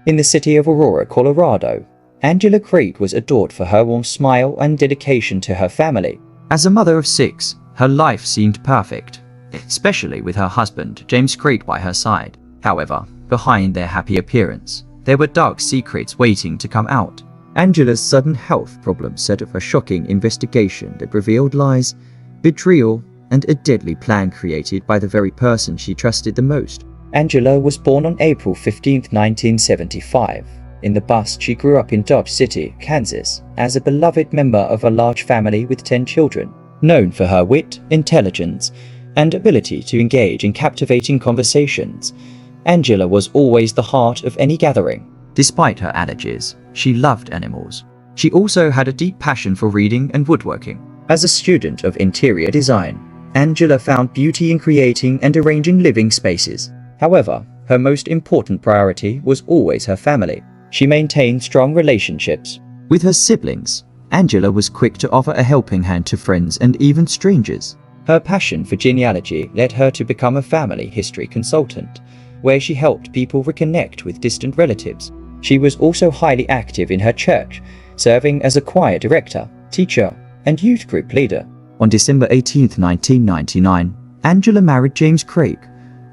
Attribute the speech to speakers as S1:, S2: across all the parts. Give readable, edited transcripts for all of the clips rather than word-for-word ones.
S1: In the city of Aurora, Colorado, Angela Craig was adored for her warm smile and dedication to her family. As a mother of 6, her life seemed perfect, especially with her husband, James Craig, by her side. However, behind their happy appearance, there were dark secrets waiting to come out. Angela's sudden health problems set off a shocking investigation that revealed lies, betrayal, and a deadly plan created by the very person she trusted the most. Angela was born on April 15, 1975. In the past, she grew up in Dodge City, Kansas, as a beloved member of a large family with 10 children. Known for her wit, intelligence, and ability to engage in captivating conversations, Angela was always the heart of any gathering. Despite her allergies, she loved animals. She also had a deep passion for reading and woodworking. As a student of interior design, Angela found beauty in creating and arranging living spaces. However, her most important priority was always her family. She maintained strong relationships with her siblings. Angela was quick to offer a helping hand to friends and even strangers. Her passion for genealogy led her to become a family history consultant, where she helped people reconnect with distant relatives. She was also highly active in her church, serving as a choir director, teacher, and youth group leader. On December 18, 1999, Angela married James Craig,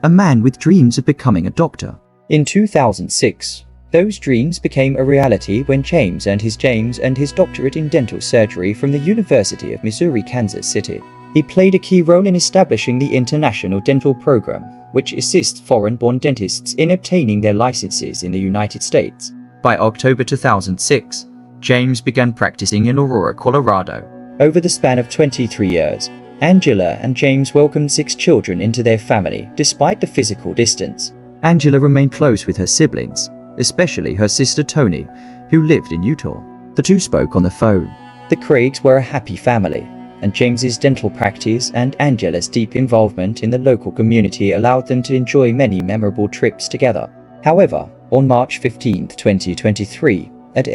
S1: a man with dreams of becoming a doctor. In 2006, those dreams became a reality when James earned his doctorate in dental surgery from the University of Missouri, Kansas City. He played a key role in establishing the International Dental Program, which assists foreign-born dentists in obtaining their licenses in the United States. By October 2006, James began practicing in Aurora, Colorado. Over the span of 23 years, Angela and James welcomed 6 children into their family despite the physical distance. Angela remained close with her siblings, especially her sister Toni, who lived in Utah. The two spoke on the phone. The Craigs were a happy family, and James's dental practice and Angela's deep involvement in the local community allowed them to enjoy many memorable trips together. However, on March 15, 2023, at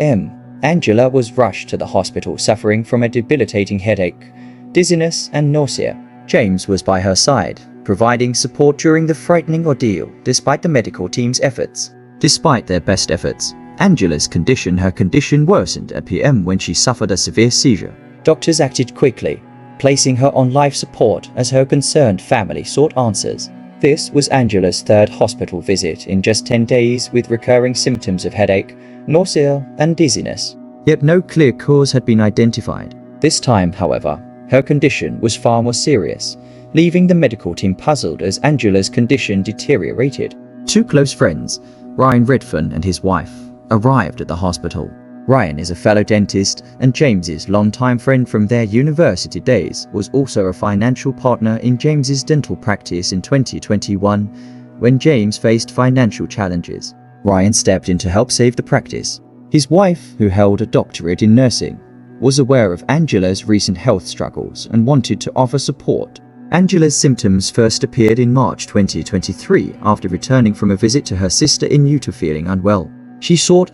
S1: Angela was rushed to the hospital suffering from a debilitating headache, dizziness, and nausea. James was by her side, providing support during the frightening ordeal despite the medical team's efforts. Despite their best efforts, Angela's condition worsened at PM when she suffered a severe seizure. Doctors acted quickly, placing her on life support as her concerned family sought answers. This was Angela's 3rd hospital visit in just 10 days, with recurring symptoms of headache, nausea, and dizziness. Yet no clear cause had been identified. This time, however, her condition was far more serious, leaving the medical team puzzled as Angela's condition deteriorated. 2 close friends, Ryan Redfern and his wife, arrived at the hospital. Ryan is a fellow dentist, and James's longtime friend from their university days, was also a financial partner in James's dental practice in 2021 when James faced financial challenges. Ryan stepped in to help save the practice. His wife, who held a doctorate in nursing, was aware of Angela's recent health struggles and wanted to offer support. Angela's symptoms first appeared in March 2023 after returning from a visit to her sister in Utah feeling unwell.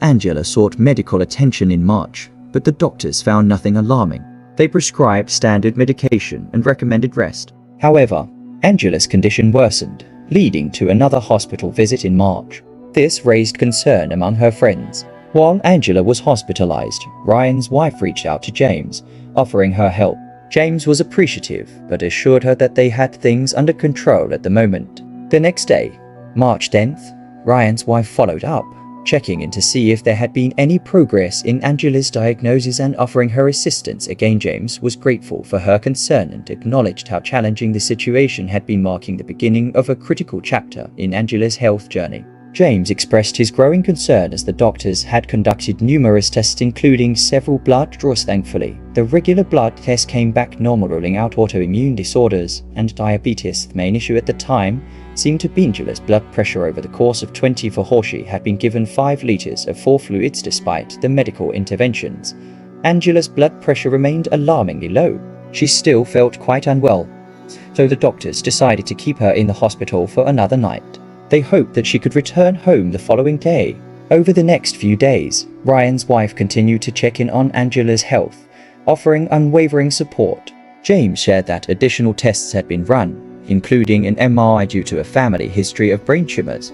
S1: Angela sought medical attention in March, but the doctors found nothing alarming. They prescribed standard medication and recommended rest. However, Angela's condition worsened, leading to another hospital visit in March. This raised concern among her friends. While Angela was hospitalized, Ryan's wife reached out to James, offering her help. James was appreciative, but assured her that they had things under control at the moment. The next day, March 10th, Ryan's wife followed up, checking in to see if there had been any progress in Angela's diagnosis and offering her assistance. Again, James was grateful for her concern and acknowledged how challenging the situation had been, marking the beginning of a critical chapter in Angela's health journey. James expressed his growing concern as the doctors had conducted numerous tests, including several blood draws. Thankfully, the regular blood test came back normal, ruling out autoimmune disorders and diabetes. The main issue at the time seemed to be Angela's blood pressure. Over the course of 24 she had been given 5 liters of 4 fluids. Despite the medical interventions, Angela's blood pressure remained alarmingly low. She still felt quite unwell, so the doctors decided to keep her in the hospital for another night. They hoped that she could return home the following day. Over the next few days, Ryan's wife continued to check in on Angela's health, offering unwavering support. James shared that additional tests had been run, including an MRI due to a family history of brain tumors,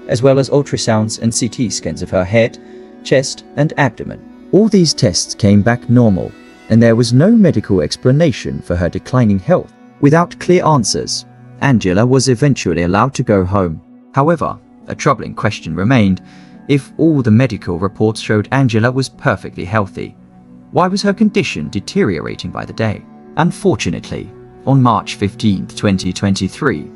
S1: as well as ultrasounds and CT scans of her head, chest, and abdomen. All these tests came back normal, and there was no medical explanation for her declining health. Without clear answers, Angela was eventually allowed to go home. However, a troubling question remained. If all the medical reports showed Angela was perfectly healthy, why was her condition deteriorating by the day? Unfortunately, on March 15, 2023,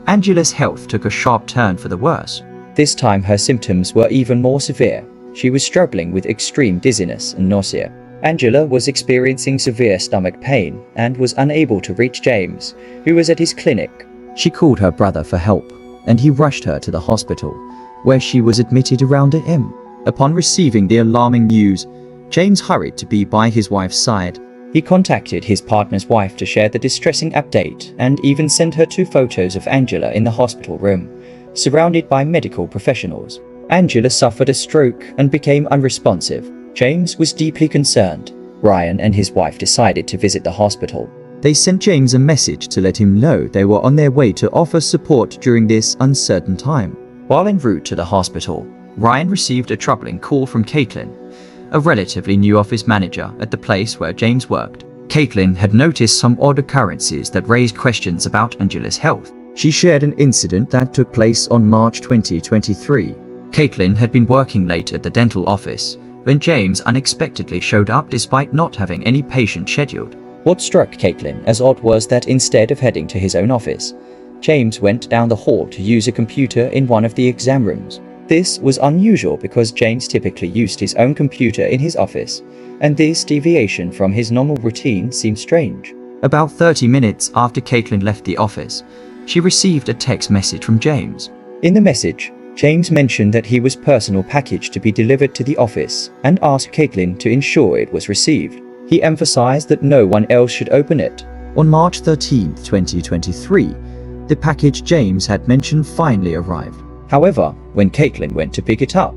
S1: Angela's health took a sharp turn for the worse. This time her symptoms were even more severe. She was struggling with extreme dizziness and nausea. Angela was experiencing severe stomach pain and was unable to reach James, who was at his clinic. She called her brother for help, and he rushed her to the hospital, where she was admitted around a.m. Upon receiving the alarming news, James hurried to be by his wife's side. He contacted his partner's wife to share the distressing update and even sent her 2 photos of Angela in the hospital room, surrounded by medical professionals. Angela suffered a stroke and became unresponsive. James was deeply concerned. Ryan and his wife decided to visit the hospital. They sent James a message to let him know they were on their way to offer support during this uncertain time. While en route to the hospital, Ryan received a troubling call from Caitlin, a relatively new office manager at the place where James worked. Caitlin had noticed some odd occurrences that raised questions about Angela's health. She shared an incident that took place on March 2023. Caitlin had been working late at the dental office when James unexpectedly showed up despite not having any patient scheduled. What struck Caitlin as odd was that instead of heading to his own office, James went down the hall to use a computer in one of the exam rooms. This was unusual because James typically used his own computer in his office, and this deviation from his normal routine seemed strange. About 30 minutes after Caitlin left the office, she received a text message from James. In the message, James mentioned that he was personal package to be delivered to the office and asked Caitlin to ensure it was received. He emphasized that no one else should open it. On March 13, 2023, the package James had mentioned finally arrived. However, when Caitlin went to pick it up,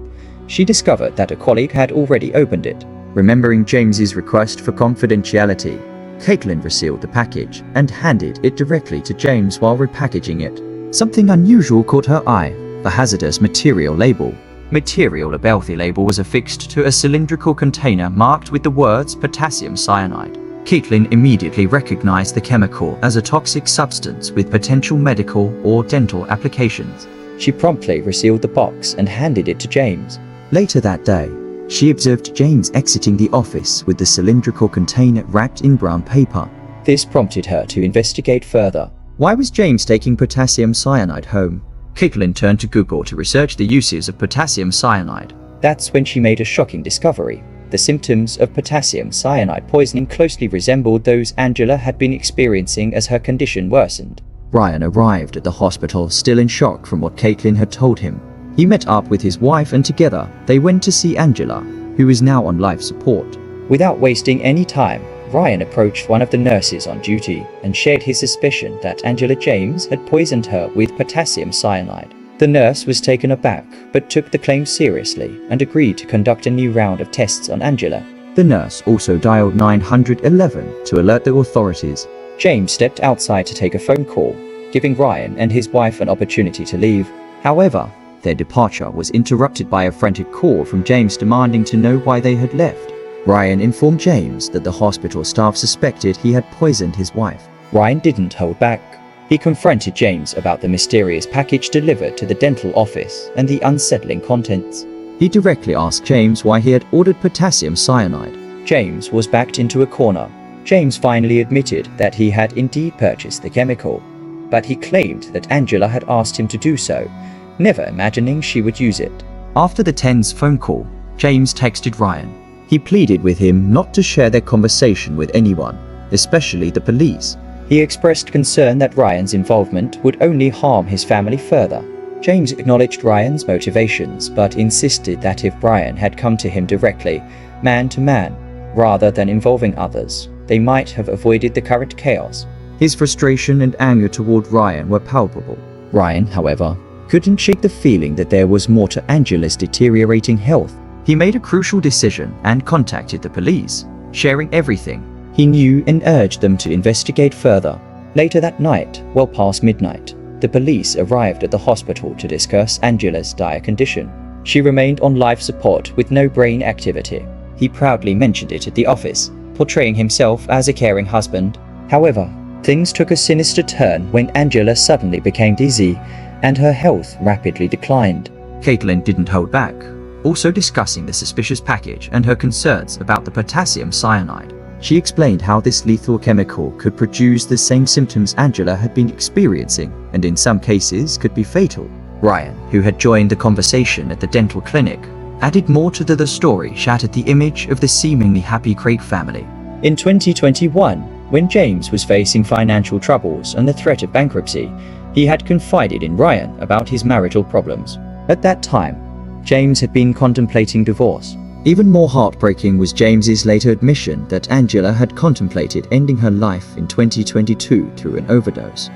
S1: she discovered that a colleague had already opened it. Remembering James's request for confidentiality, Caitlin resealed the package and handed it directly to James while repackaging it. Something unusual caught her eye: the hazardous material label. Material label was affixed to a cylindrical container marked with the words potassium cyanide. Caitlin immediately recognized the chemical as a toxic substance with potential medical or dental applications. She promptly resealed the box and handed it to James. Later that day, she observed James exiting the office with the cylindrical container wrapped in brown paper. This prompted her to investigate further. Why was James taking potassium cyanide home? Caitlin turned to Google to research the uses of potassium cyanide. That's when she made a shocking discovery. The symptoms of potassium cyanide poisoning closely resembled those Angela had been experiencing as her condition worsened. Ryan arrived at the hospital still in shock from what Caitlin had told him. He met up with his wife and together they went to see Angela, who is now on life support. Without wasting any time, Ryan approached one of the nurses on duty and shared his suspicion that Angela James had poisoned her with potassium cyanide. The nurse was taken aback but took the claim seriously and agreed to conduct a new round of tests on Angela. The nurse also dialed 911 to alert the authorities. James stepped outside to take a phone call, giving Ryan and his wife an opportunity to leave. However, their departure was interrupted by a frantic call from James demanding to know why they had left. Ryan informed James that the hospital staff suspected he had poisoned his wife. Ryan didn't hold back. He confronted James about the mysterious package delivered to the dental office and the unsettling contents. He directly asked James why he had ordered potassium cyanide. James was backed into a corner. James finally admitted that he had indeed purchased the chemical, but he claimed that Angela had asked him to do so, never imagining she would use it. After the tense phone call, James texted Ryan. He pleaded with him not to share their conversation with anyone, especially the police. He expressed concern that Ryan's involvement would only harm his family further. James acknowledged Ryan's motivations but insisted that if Ryan had come to him directly, man to man, rather than involving others, they might have avoided the current chaos. His frustration and anger toward Ryan were palpable. Ryan, however, couldn't shake the feeling that there was more to Angela's deteriorating health. He made a crucial decision and contacted the police, sharing everything he knew and urged them to investigate further. Later that night, well past midnight, The police arrived at the hospital to discuss Angela's dire condition. She remained on life support with no brain activity. He proudly mentioned it at the office, portraying himself as a caring husband. However, things took a sinister turn when Angela suddenly became dizzy and her health rapidly declined. Caitlin didn't hold back, also discussing the suspicious package and her concerns about the potassium cyanide. She explained how this lethal chemical could produce the same symptoms Angela had been experiencing, and in some cases could be fatal. Ryan, who had joined the conversation at the dental clinic, added more to the story, shattered the image of the seemingly happy Craig family. In 2021, when James was facing financial troubles and the threat of bankruptcy, he had confided in Ryan about his marital problems. At that time, James had been contemplating divorce. Even more heartbreaking was James's later admission that Angela had contemplated ending her life in 2022 through an overdose,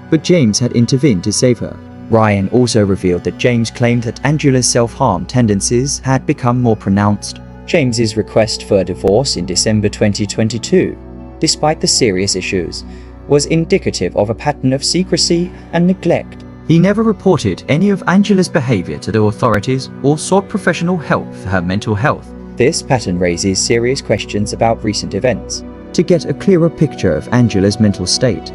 S1: but James had intervened to save her. Ryan also revealed that James claimed that Angela's self-harm tendencies had become more pronounced. James's request for a divorce in December 2022, despite the serious issues, was indicative of a pattern of secrecy and neglect. He never reported any of Angela's behavior to the authorities or sought professional help for her mental health. This pattern raises serious questions about recent events. To get a clearer picture of Angela's mental state,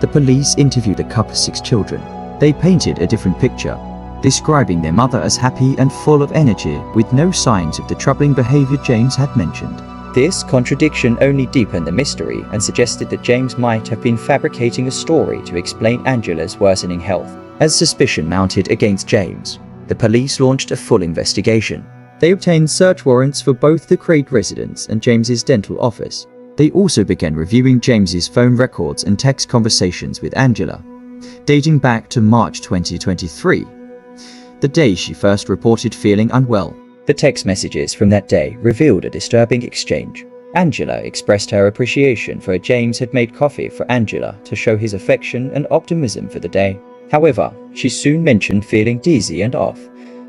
S1: the police interviewed the couple's 6 children. They painted a different picture, describing their mother as happy and full of energy, with no signs of the troubling behavior James had mentioned. This contradiction only deepened the mystery and suggested that James might have been fabricating a story to explain Angela's worsening health. As suspicion mounted against James, the police launched a full investigation. They obtained search warrants for both the Craig residence and James's dental office. They also began reviewing James's phone records and text conversations with Angela, dating back to March 2023, the day she first reported feeling unwell. The text messages from that day revealed a disturbing exchange. Angela expressed her appreciation for James had made coffee for Angela to show his affection and optimism for the day. However, she soon mentioned feeling dizzy and off,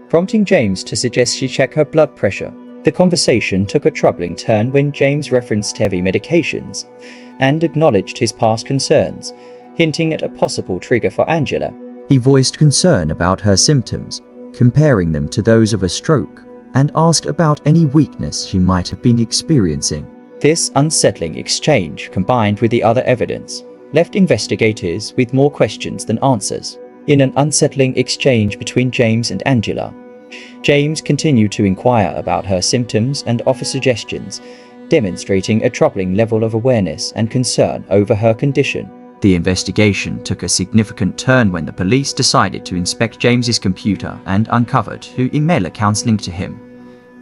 S1: prompting James to suggest she check her blood pressure. The conversation took a troubling turn when James referenced heavy medications and acknowledged his past concerns, hinting at a possible trigger for Angela. He voiced concern about her symptoms, comparing them to those of a stroke, and asked about any weakness she might have been experiencing. This unsettling exchange, combined with the other evidence, left investigators with more questions than answers. In an unsettling exchange between James and Angela, James continued to inquire about her symptoms and offer suggestions, demonstrating a troubling level of awareness and concern over her condition. The investigation took a significant turn when the police decided to inspect James's computer and uncovered 2 email accounts linked to him,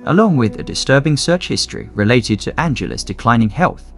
S1: along with a disturbing search history related to Angela's declining health,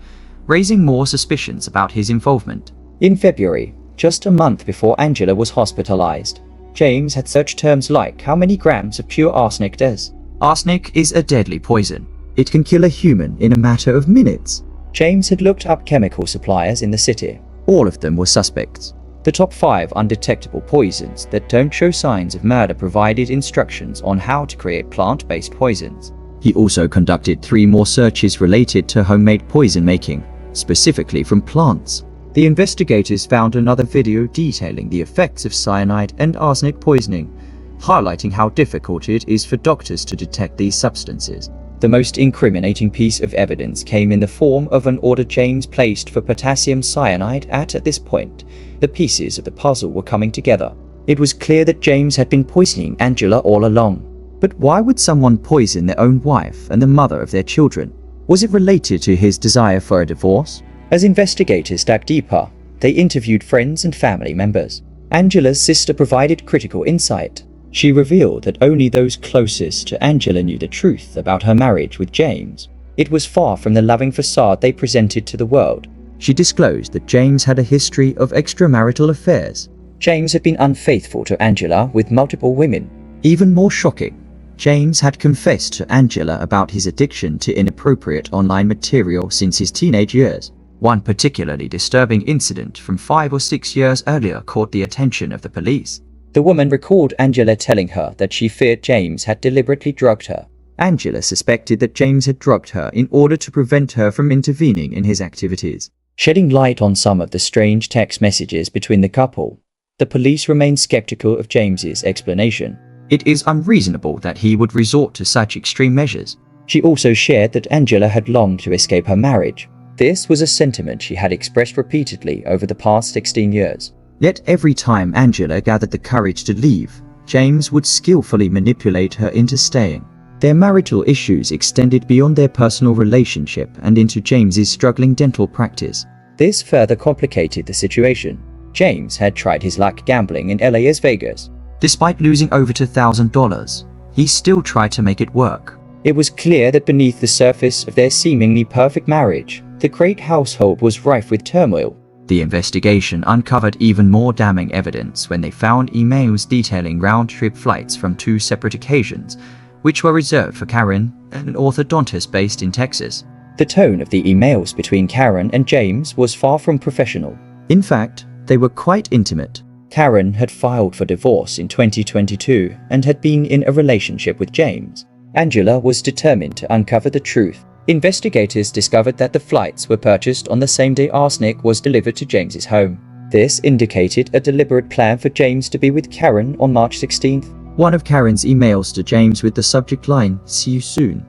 S1: raising more suspicions about his involvement. In February, just a month before Angela was hospitalized, James had searched terms like how many grams of pure arsenic does. Arsenic is a deadly poison. It can kill a human in a matter of minutes. James had looked up chemical suppliers in the city. All of them were suspects. The top 5 undetectable poisons that don't show signs of murder provided instructions on how to create plant-based poisons. He also conducted 3 more searches related to homemade poison making, specifically from plants. The investigators found another video detailing the effects of cyanide and arsenic poisoning, highlighting how difficult it is for doctors to detect these substances. The most incriminating piece of evidence came in the form of an order James placed for potassium cyanide. At this point, the pieces of the puzzle were coming together. It was clear that James had been poisoning Angela all along. But why would someone poison their own wife and the mother of their children? Was it related to his desire for a divorce? As investigators dug deeper, they interviewed friends and family members. Angela's sister provided critical insight. She revealed that only those closest to Angela knew the truth about her marriage with James. It was far from the loving facade they presented to the world. She disclosed that James had a history of extramarital affairs. James had been unfaithful to Angela with multiple women. Even more shocking, James had confessed to Angela about his addiction to inappropriate online material since his teenage years. One particularly disturbing incident from 5 or 6 years earlier caught the attention of the police. The woman recalled Angela telling her that she feared James had deliberately drugged her. Angela suspected that James had drugged her in order to prevent her from intervening in his activities. Shedding light on some of the strange text messages between the couple, The police remained skeptical of James's explanation. It is unreasonable that he would resort to such extreme measures. She also shared that Angela had longed to escape her marriage. This was a sentiment she had expressed repeatedly over the past 16 years. Yet every time Angela gathered the courage to leave, James would skillfully manipulate her into staying. Their marital issues extended beyond their personal relationship and into James's struggling dental practice. This further complicated the situation. James had tried his luck gambling in LA's Vegas. Despite losing over $2,000, he still tried to make it work. It was clear that beneath the surface of their seemingly perfect marriage, the great household was rife with turmoil. The investigation uncovered even more damning evidence when they found emails detailing round-trip flights from 2 separate occasions, which were reserved for Karen, an orthodontist based in Texas. The tone of the emails between Karen and James was far from professional. In fact, they were quite intimate. Karen had filed for divorce in 2022 and had been in a relationship with James. Angela was determined to uncover the truth. Investigators discovered that the flights were purchased on the same day arsenic was delivered to James's home. This indicated a deliberate plan for James to be with Karen on March 16th. One of Karen's emails to James with the subject line, "See you soon,"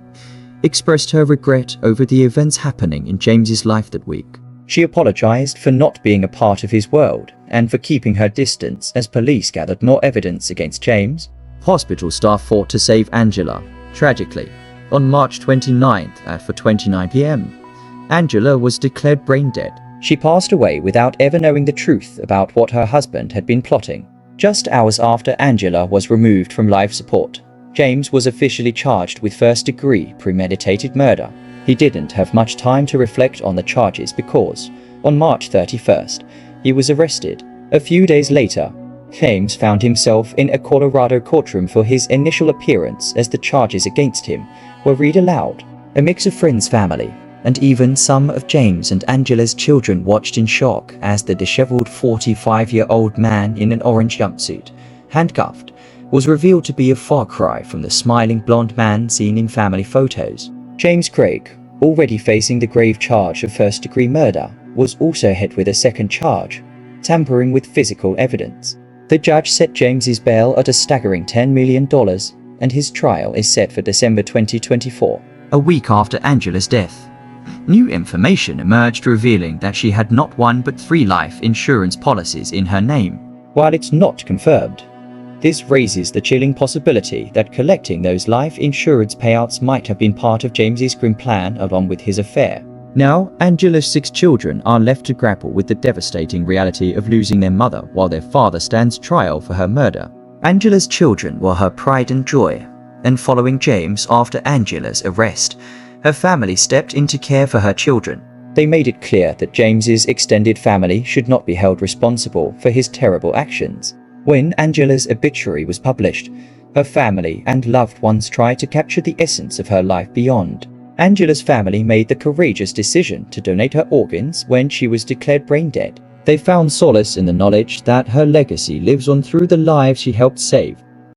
S1: expressed her regret over the events happening in James's life that week. She apologized for not being a part of his world and for keeping her distance as police gathered more evidence against James. Hospital staff fought to save Angela. Tragically, on March 29th at 4:29 p.m., Angela was declared brain dead. She passed away without ever knowing the truth about what her husband had been plotting. Just hours after Angela was removed from life support, James was officially charged with first-degree premeditated murder. He didn't have much time to reflect on the charges because, on March 31st, he was arrested. A few days later, James found himself in a Colorado courtroom for his initial appearance as the charges against him were read aloud. A mix of friends, family, and even some of James and Angela's children watched in shock as the disheveled 45-year-old man in an orange jumpsuit, handcuffed, was revealed to be a far cry from the smiling blonde man seen in family photos. James Craig, already facing the grave charge of first-degree murder, was also hit with a second charge, tampering with physical evidence. The judge set James's bail at a staggering $10 million, and his trial is set for December 2024. A week after Angela's death, new information emerged revealing that she had not one but 3 life insurance policies in her name. While it's not confirmed, this raises the chilling possibility that collecting those life insurance payouts might have been part of James's grim plan along with his affair. Now, Angela's 6 children are left to grapple with the devastating reality of losing their mother while their father stands trial for her murder. Angela's children were her pride and joy, and following James after Angela's arrest, her family stepped into care for her children. They made it clear that James's extended family should not be held responsible for his terrible actions. When Angela's obituary was published, her family and loved ones tried to capture the essence of her life beyond. Angela's family made the courageous decision to donate her organs when she was declared brain dead. They found solace in the knowledge that her legacy lives on through the lives she helped save.